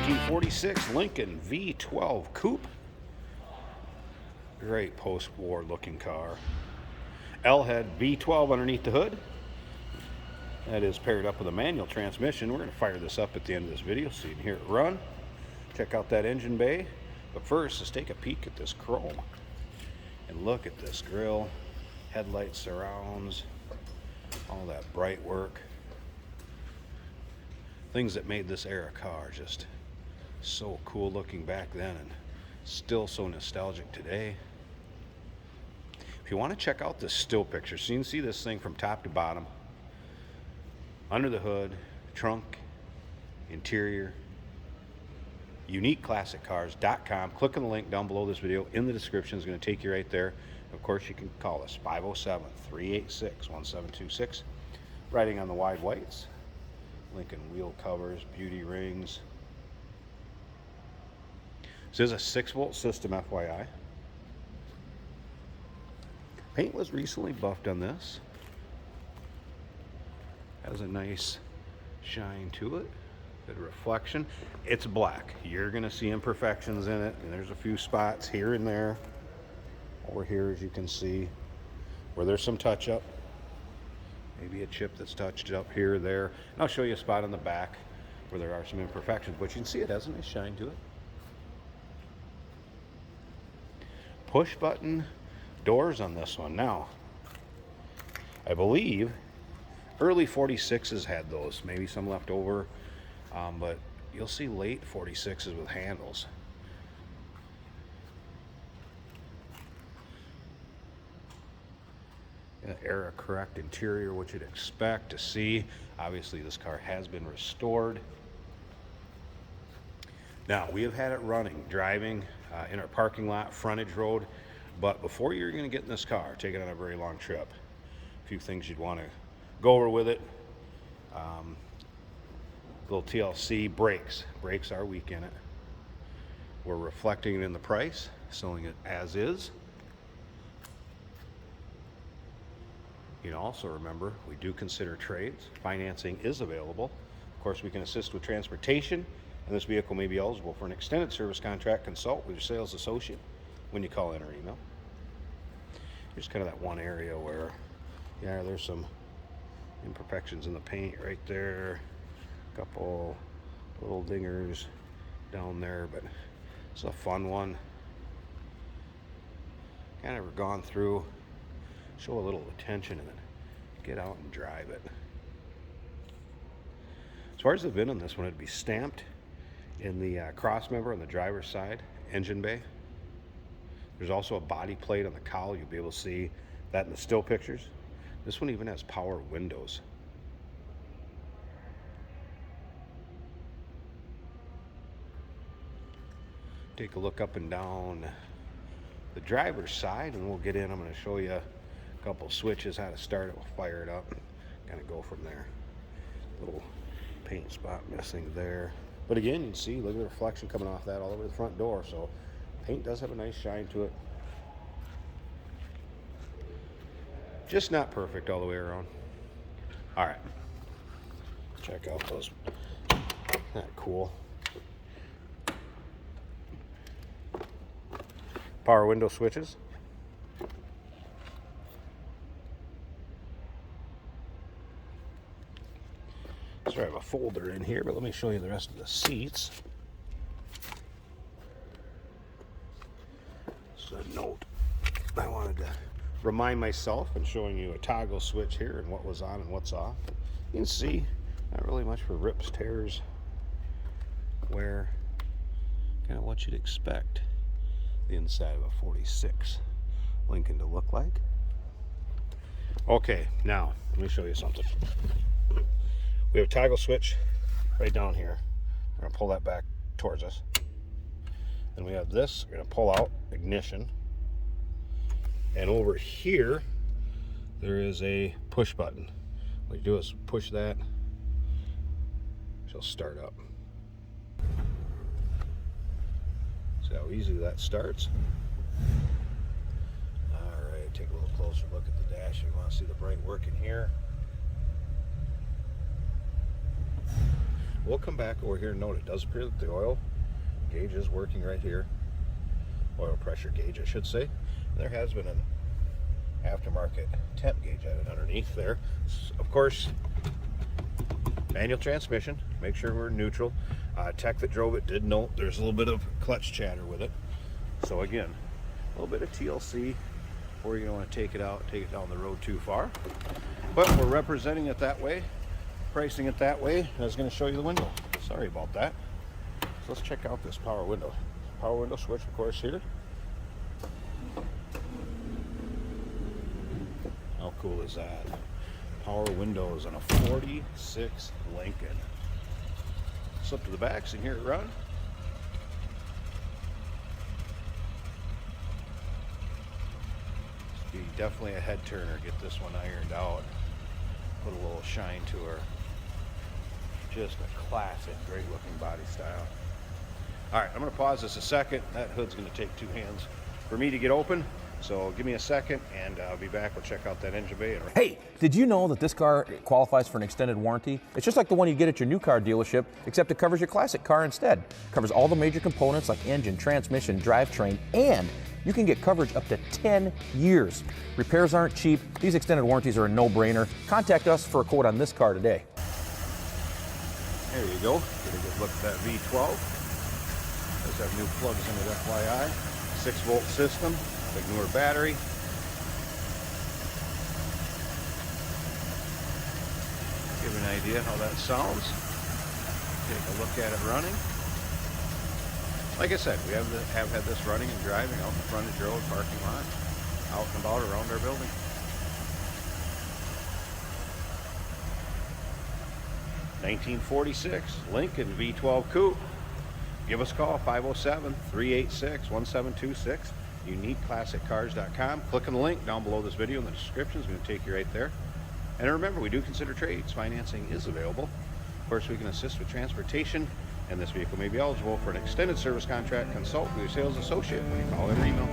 1946 Lincoln V12 Coupe. Great post-war looking car. L-head V12 underneath the hood. That is paired up with a manual transmission. We're going to fire this up at the end of this video so you can hear it run. Check out that engine bay. But first, let's take a peek at this chrome. And look at this grille, headlight surrounds, all that bright work. Things that made this era car just so cool looking back then and still so nostalgic today. If you want to check out this still picture, so you can see this thing from top to bottom, under the hood, trunk, interior, uniqueclassiccars.com. Click on the link down below this video in the description. It's going to take you right there. Of course, you can call us 507-386-1726. Writing on the wide whites. Lincoln wheel covers, beauty rings. This is a 6-volt system, FYI. Paint was recently buffed on this. Has a nice shine to it. Bit of reflection. It's black. You're going to see imperfections in it, and there's a few spots here and there. Over here, as you can see, where there's some touch-up. Maybe a chip that's touched up here or there. And I'll show you a spot on the back where there are some imperfections, but you can see it has a nice shine to it. Push button doors on this one. Now, I believe early 46s had those, maybe some left over, but you'll see late 46s with handles. Era correct interior, what you'd expect to see. Obviously this car has been restored. Now we have had it running, driving in our parking lot, frontage road, but before you're going to get in this car, take it on a very long trip, a few things you'd want to go over with it. Little TLC. Brakes are weak in it. We're reflecting it in the price, selling it as is. You know, also remember, we do consider trades. Financing is available. Of course, we can assist with transportation, and this vehicle may be eligible for an extended service contract. Consult with your sales associate when you call in or email. Here's kind of that one area where, yeah, there's some imperfections in the paint right there. A couple little dingers down there, but it's a fun one. Kind of gone through. Show a little attention and then get out and drive it. As far as the VIN on this one, it'd be stamped in the cross member on the driver's side engine bay. There's also a body plate on the cowl. You'll be able to see that in the still pictures. This one even has power windows. Take a look up and down the driver's side and we'll get in. I'm going to show you a couple switches, how to start it. We'll fire it up, kind of go from there. Little paint spot missing there, but again, you can see, look at the reflection coming off that all over the front door. So paint does have a nice shine to it. Just not perfect all the way around. All right, check out those. That cool. Power window switches. So I have a folder in here, but let me show you the rest of the seats. So a note. I wanted to remind myself and showing you a toggle switch here and what was on and what's off. You can see not really much for rips, tears, wear, kind of what you'd expect the inside of a 46 Lincoln to look like. Okay, now let me show you something. We have a toggle switch right down here. We're going to pull that back towards us. Then we have this. We're going to pull out ignition. And over here, there is a push button. What you do is push that. She'll start up. See how easy that starts? All right, take a little closer look at the dash. You want to see the bright work in here. We'll come back over here and note it does appear that the oil gauge is working right here. Oil pressure gauge, I should say. There has been an aftermarket temp gauge added underneath there. Of course, manual transmission. Make sure we're neutral. Tech that drove it did note there's a little bit of clutch chatter with it. So again, a little bit of TLC, or you don't want to take it out, take it down the road too far. But we're representing it that way, pricing it that way. I was going to show you the window. Sorry about that. So let's check out this power window. Power window switch, of course, here. How cool is that? Power windows on a 46 Lincoln. Slip to the back so you can hear it run. Be definitely a head turner. Get this one ironed out. Put a little shine to her. Just a classic, great looking body style. All right, I'm going to pause this a second. That hood's going to take 2 hands for me to get open. So give me a second and I'll be back. We'll check out that engine bay. Hey, did you know that this car qualifies for an extended warranty? It's just like the one you get at your new car dealership, except it covers your classic car instead. Covers all the major components like engine, transmission, drivetrain, and you can get coverage up to 10 years. Repairs aren't cheap. These extended warranties are a no-brainer. Contact us for a quote on this car today. There you go. Get a good look at that V12. Does have new plugs in it, FYI. 6-volt system. Big newer battery. Give you an idea how that sounds. Take a look at it running. Like I said, we have had this running and driving out in the frontage road, parking lot, out and about around our building. (1946) Lincoln V12 Coupe. Give us a call, 507-386-1726. UniqueClassicCars.com. Click on the link down below this video in the description. It's going to take you right there. And remember, we do consider trades. Financing is available. Of course, we can assist with transportation, and this vehicle may be eligible for an extended service contract. Consult with your sales associate when you call in or email.